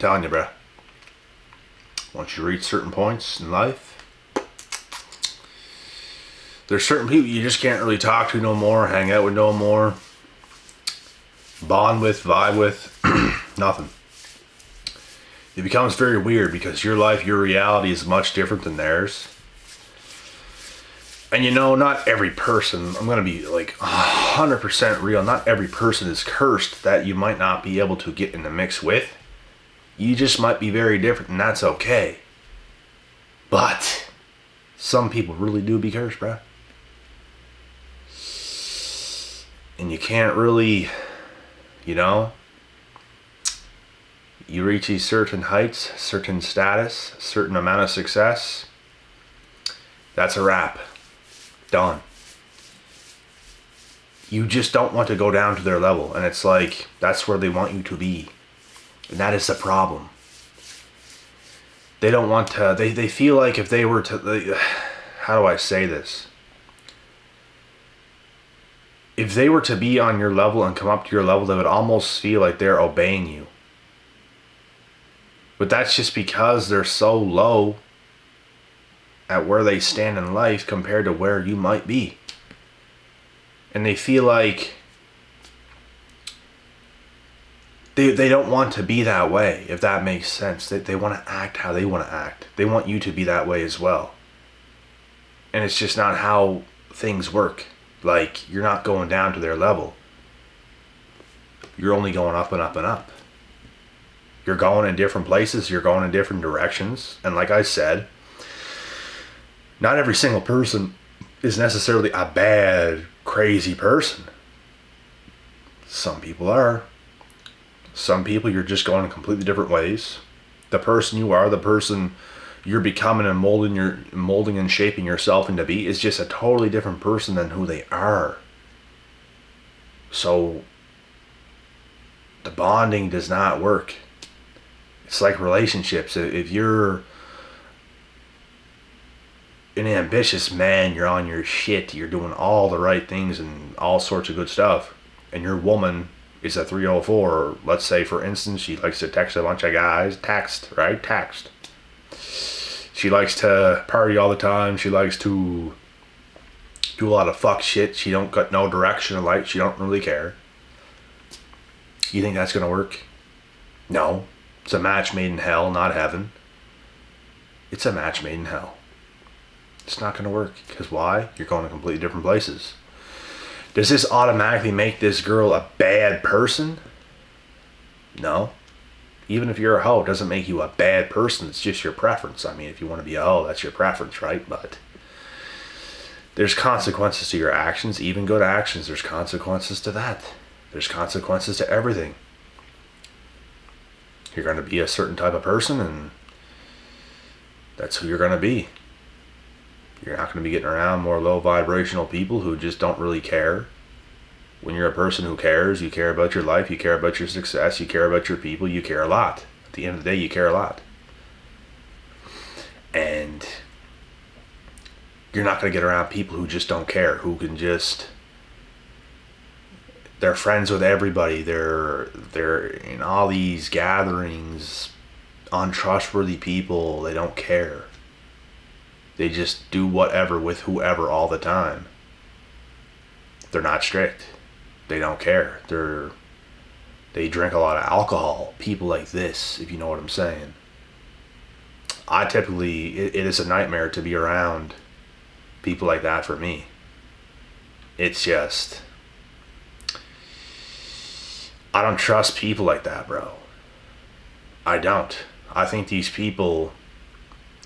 telling you, bro. Once you reach certain points in life, there's certain people you just can't really talk to no more, hang out with no more, bond with, vibe with, nothing. It becomes very weird because your life, your reality is much different than theirs. And you know, not every person, I'm going to be like 100% real, not every person is cursed that you might not be able to get in the mix with. You just might be very different, and that's okay. But some people really do be cursed, bro. And you can't really, you know, you reach these certain heights, certain status, certain amount of success, that's a wrap. Done. You just don't want to go down to their level, and it's like, that's where they want you to be. And that is the problem. They don't want to, they feel like if they were to, how do I say this? If they were to be on your level and come up to your level, they would almost feel like they're obeying you. But that's just because they're so low at where they stand in life compared to where you might be. And they feel like they don't want to be that way, if that makes sense. They want to act how they want to act. They want you to be that way as well. And it's just not how things work. Like, you're not going down to their level. You're only going up and up and up. You're going in different places. You're going in different directions. And like I said, not every single person is necessarily a bad, crazy person. Some people are. Some people you're just going in completely different ways. The person you are, the person you're becoming and molding and shaping yourself into be is just a totally different person than who they are. So the bonding does not work. It's like relationships. If you're an ambitious man, you're on your shit, you're doing all the right things and all sorts of good stuff, and your woman is a 304, or let's say for instance she likes to text a bunch of guys, text. She likes to party all the time, she likes to do a lot of fuck shit, she don't got no direction in life, she don't really care. You think that's gonna work? No. It's a match made in hell, not heaven. It's a match made in hell. It's not going to work. Because why? You're going to completely different places. Does this automatically make this girl a bad person? No. Even if you're a hoe, it doesn't make you a bad person. It's just your preference. I mean, if you want to be a hoe, that's your preference, right? But there's consequences to your actions. Even good actions, there's consequences to that. There's consequences to everything. You're going to be a certain type of person, and that's who you're going to be. You're not going to be getting around more low vibrational people who just don't really care. When you're a person who cares, you care about your life, you care about your success, you care about your people, you care a lot. At the end of the day, you care a lot. And you're not going to get around people who just don't care, who can just... They're friends with everybody. They're in all these gatherings, untrustworthy people. They don't care. They just do whatever with whoever all the time. They're not strict. They don't care. They drink a lot of alcohol. People like this, if you know what I'm saying. It is a nightmare to be around people like that for me. It's just... I don't trust people like that, bro. I don't. I think these people,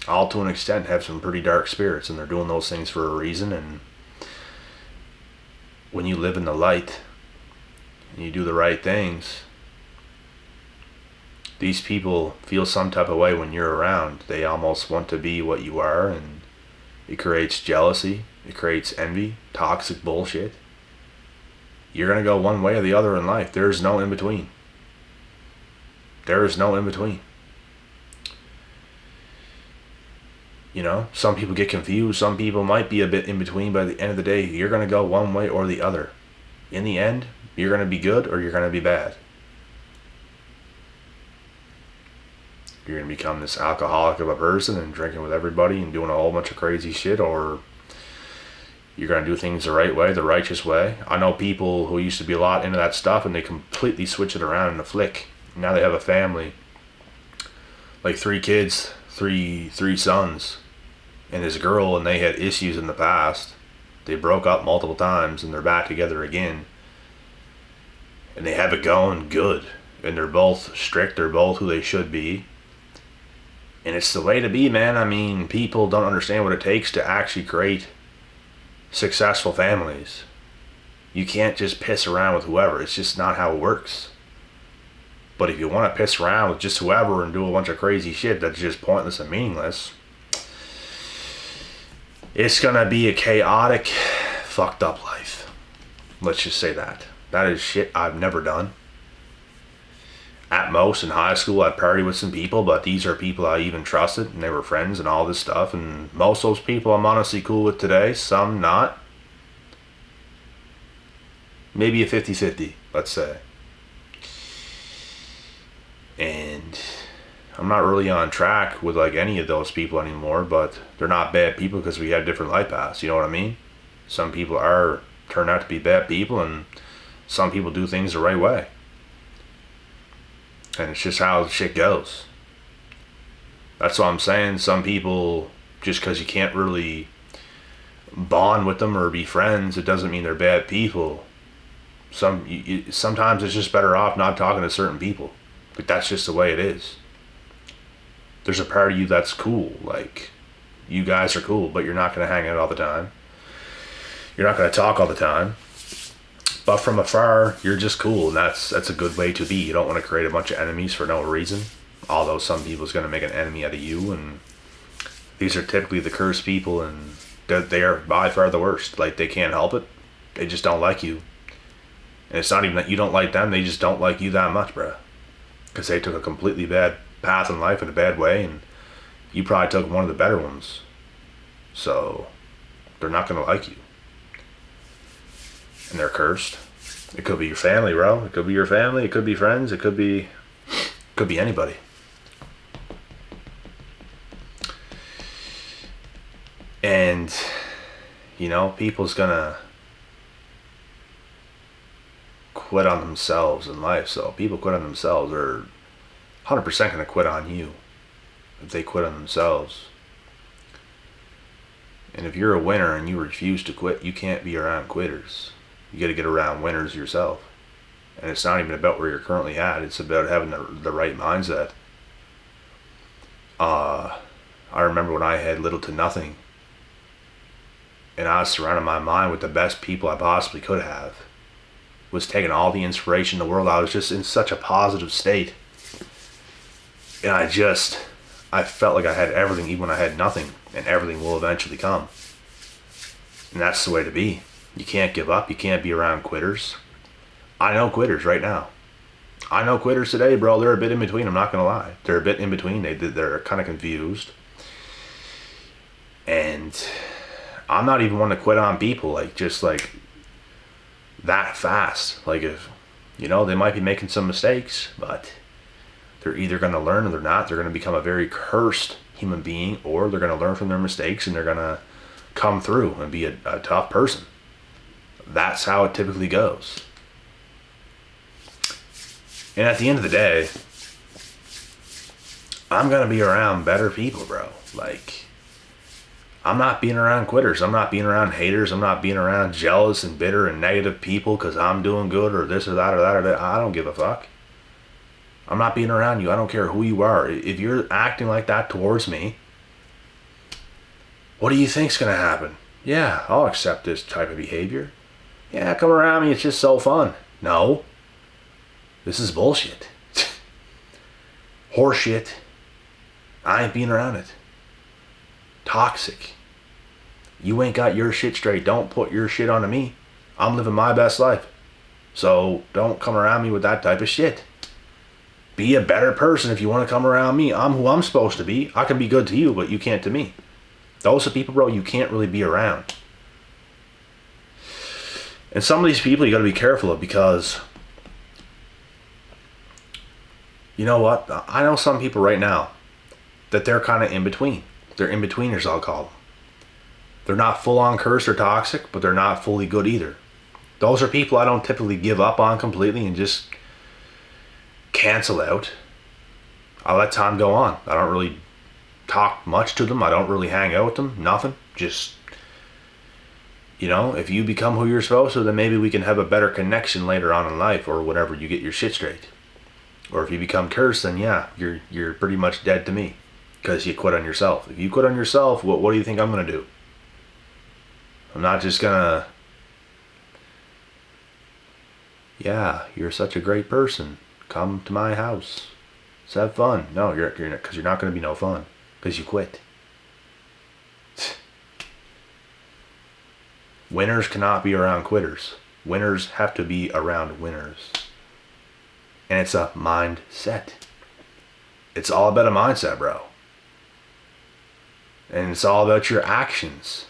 all to an extent, have some pretty dark spirits, and they're doing those things for a reason. And when you live in the light and you do the right things, these people feel some type of way when you're around. They almost want to be what you are, and it creates jealousy, it creates envy, toxic bullshit. You're going to go one way or the other in life. There's no in between. There is no in between. You know, some people get confused. Some people might be a bit in between. By the end of the day, you're going to go one way or the other. In the end, you're going to be good or you're going to be bad. you're going to become this alcoholic of a person and drinking with everybody and doing a whole bunch of crazy shit, or you're going to do things the right way, the righteous way. I know people who used to be a lot into that stuff and they completely switch it around in a flick. Now they have a family, like 3 kids, three sons, and this girl, and they had issues in the past. They broke up multiple times and they're back together again. And they have it going good. And they're both strict, they're both who they should be. And it's the way to be, man. I mean, people don't understand what it takes to actually create successful families. You can't just piss around with whoever. It's just not how it works. But if you want to piss around with just whoever and do a bunch of crazy shit that's just pointless and meaningless, it's going to be a chaotic, fucked up life. Let's just say that. That is shit I've never done. At most, in high school, I'd party with some people, but these are people I even trusted, and they were friends and all this stuff, and most of those people I'm honestly cool with today, some not. Maybe a 50-50, let's say. And I'm not really on track with like any of those people anymore, but they're not bad people because we have different life paths, you know what I mean? Some people turn out to be bad people, and some people do things the right way. And it's just how shit goes. That's what I'm saying. Some people, just because you can't really bond with them or be friends, it doesn't mean they're bad people. Sometimes it's just better off not talking to certain people. But that's just the way it is. There's a part of you that's cool. Like, you guys are cool, but you're not going to hang out all the time. You're not going to talk all the time. But from afar, you're just cool, and that's a good way to be. You don't want to create a bunch of enemies for no reason. Although some people's going to make an enemy out of you, and these are typically the cursed people, and they are by far the worst. Like, they can't help it. They just don't like you. And it's not even that you don't like them, they just don't like you that much, bro. Because they took a completely bad path in life in a bad way, and you probably took one of the better ones. So, they're not going to like you. And they're cursed. It could be your family, bro. It could be your family. It could be friends. It could be anybody. And, you know, people's gonna quit on themselves in life. So people quit on themselves are 100% gonna quit on you if they quit on themselves. And if you're a winner and you refuse to quit, you can't be around quitters. You got to get around winners yourself. And it's not even about where you're currently at. It's about having the right mindset. I remember when I had little to nothing, and I was surrounding my mind with the best people I possibly could have. Was taking all the inspiration in the world. I was just in such a positive state. And I felt like I had everything even when I had nothing. And everything will eventually come. And that's the way to be. You can't give up. You can't be around quitters. I know quitters right now. I know quitters today, bro. They're a bit in between. I'm not going to lie. They're a bit in between. They're kind of confused. And I'm not even one to quit on people like that fast. Like, if, you know, they might be making some mistakes, but they're either going to learn or they're not. They're going to become a very cursed human being, or they're going to learn from their mistakes and they're going to come through and be a tough person. That's how it typically goes. And at the end of the day, I'm going to be around better people, bro. Like, I'm not being around quitters. I'm not being around haters. I'm not being around jealous and bitter and negative people because I'm doing good or this or that or that or that. I don't give a fuck. I'm not being around you. I don't care who you are. If you're acting like that towards me, what do you think's going to happen? Yeah, I'll accept this type of behavior. Yeah, come around me. It's just so fun. No. This is bullshit. Horseshit. I ain't being around it. Toxic. You ain't got your shit straight. Don't put your shit onto me. I'm living my best life. So don't come around me with that type of shit. Be a better person if you want to come around me. I'm who I'm supposed to be. I can be good to you, but you can't to me. Those are people, bro, you can't really be around. And some of these people you got to be careful of because, You know what? I know some people right now that they're kind of in between. They're in-betweeners, I'll call them. They're not full-on cursed or toxic, but they're not fully good either. Those are people I don't typically give up on completely and just cancel out. I let time go on. I don't really talk much to them. I don't really hang out with them. Nothing. Just, you know, if you become who you're supposed to, then maybe we can have a better connection later on in life or whenever you get your shit straight. Or if you become cursed, then yeah, you're pretty much dead to me because you quit on yourself. If you quit on yourself, what do you think I'm going to do? I'm not just going to, yeah, you're such a great person. Come to my house. Let's have fun. No, you're because you're not going to be no fun because you quit. Winners cannot be around quitters. Winners have to be around winners. And it's a mindset. It's all about a mindset, bro. And it's all about your actions.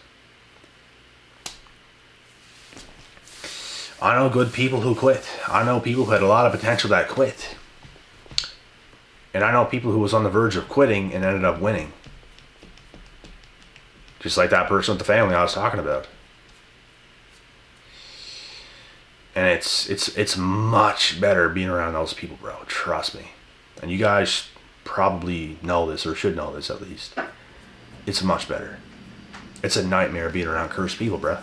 I know good people who quit. I know people who had a lot of potential that quit. And I know people who was on the verge of quitting and ended up winning. Just like that person with the family I was talking about. And it's much better being around those people, bro. Trust me. And you guys probably know this, or should know this at least. It's much better. It's a nightmare being around cursed people, bro.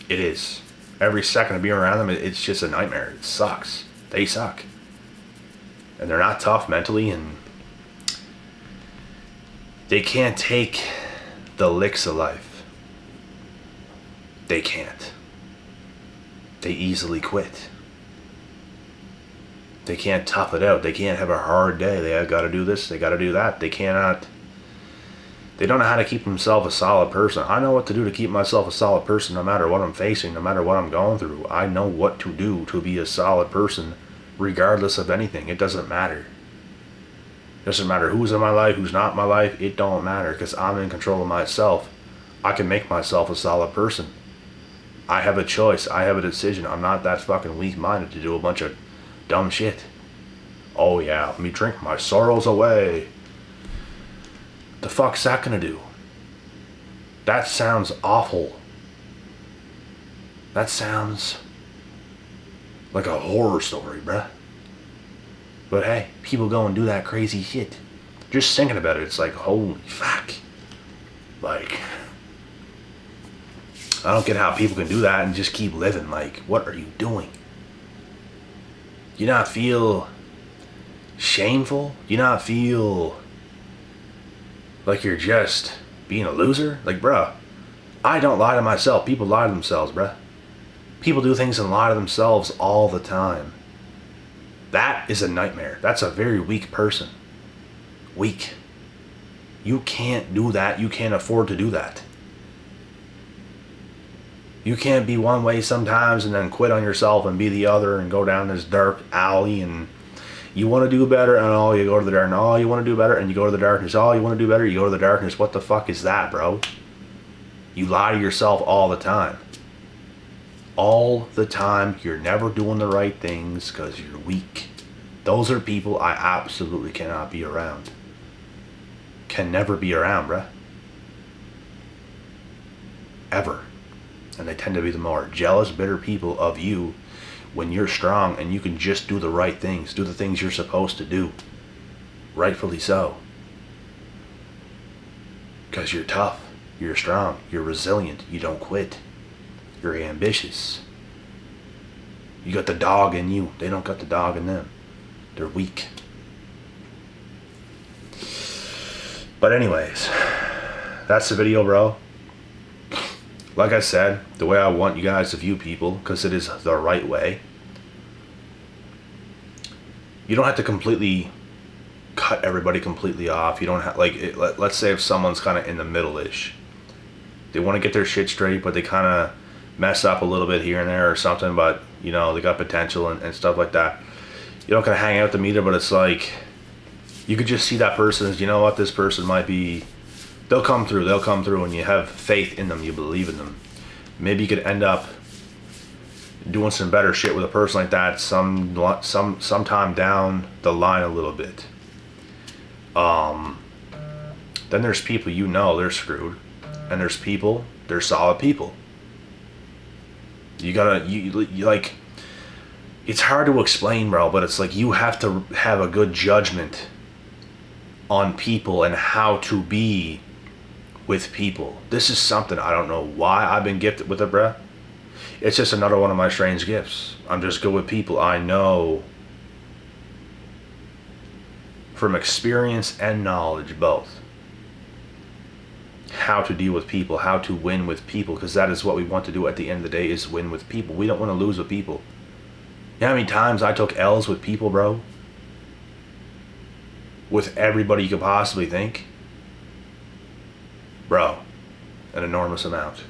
It is. Every second of being around them, it's just a nightmare. It sucks. They suck. And they're not tough mentally, and they can't take the licks of life. They can't. They easily quit. They can't tough it out. They can't have a hard day. They have got to do this. They got to do that. They cannot. They don't know how to keep themselves a solid person. I know what to do to keep myself a solid person no matter what I'm facing, no matter what I'm going through. I know what to do to be a solid person regardless of anything. It doesn't matter. It doesn't matter who's in my life, who's not in my life. It don't matter because I'm in control of myself. I can make myself a solid person. I have a choice. I have a decision. I'm not that fucking weak-minded to do a bunch of dumb shit. Oh yeah, let me drink my sorrows away. The fuck's that gonna do? That sounds awful. That sounds like a horror story, bruh. But hey, people go and do that crazy shit. Just thinking about it, it's like, holy fuck. Like, I don't get how people can do that and just keep living. Like, what are you doing? You not feel shameful? You not feel like you're just being a loser? Like, bruh, I don't lie to myself. People lie to themselves, bruh. People do things and lie to themselves all the time. That is a nightmare. That's a very weak person. Weak. You can't do that. You can't afford to do that. You can't be one way sometimes and then quit on yourself and be the other and go down this dark alley and you want to do better and oh, you go to the dark. Oh, you want to do better and you go to the darkness. Oh, you want to do better, you go to the darkness. What the fuck is that, bro? You lie to yourself all the time. All the time. You're never doing the right things because you're weak. Those are people I absolutely cannot be around. Can never be around, bruh. Ever. And they tend to be the more jealous, bitter people of you when you're strong and you can just do the right things. Do the things you're supposed to do. Rightfully so. Because you're tough. You're strong. You're resilient. You don't quit. You're ambitious. You got the dog in you. They don't got the dog in them. They're weak. But anyways, that's the video, bro. Like I said, the way I want you guys to view people, because it is the right way. You don't have to completely cut everybody completely off. You don't have, like, let's say if someone's kind of in the middle-ish. They want to get their shit straight, but they kind of mess up a little bit here and there or something, but, you know, they got potential and stuff like that. You don't kind of hang out with them either, but it's like, you could just see that person as, you know what, this person might be, they'll come through, and you have faith in them, you believe in them. Maybe you could end up doing some better shit with a person like that sometime down the line a little bit. Then there's people they're screwed, and there's people, they're solid people. You gotta you like. It's hard to explain, bro, but it's like you have to have a good judgment on people and how to be with people. This is something I don't know why I've been gifted with it, bruh. It's just another one of my strange gifts. I'm just good with people. I know from experience and knowledge both how to deal with people, how to win with people, because that is what we want to do at the end of the day, is win with people. We don't want to lose with people. You know how many times I took L's with people, bro? With everybody you could possibly think? Bro, an enormous amount.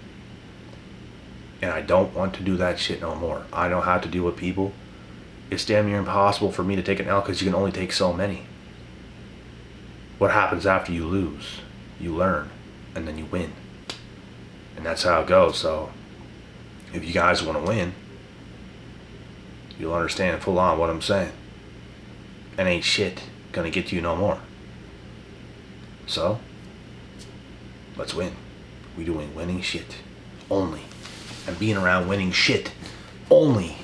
And I don't want to do that shit no more. I know how to deal with people. It's damn near impossible for me to take an L because you can only take so many. What happens after you lose? You learn, and then you win. And that's how it goes. So, if you guys want to win, you'll understand full on what I'm saying. And ain't shit gonna get you no more. So, let's win. We doing winning shit only. And being around winning shit only.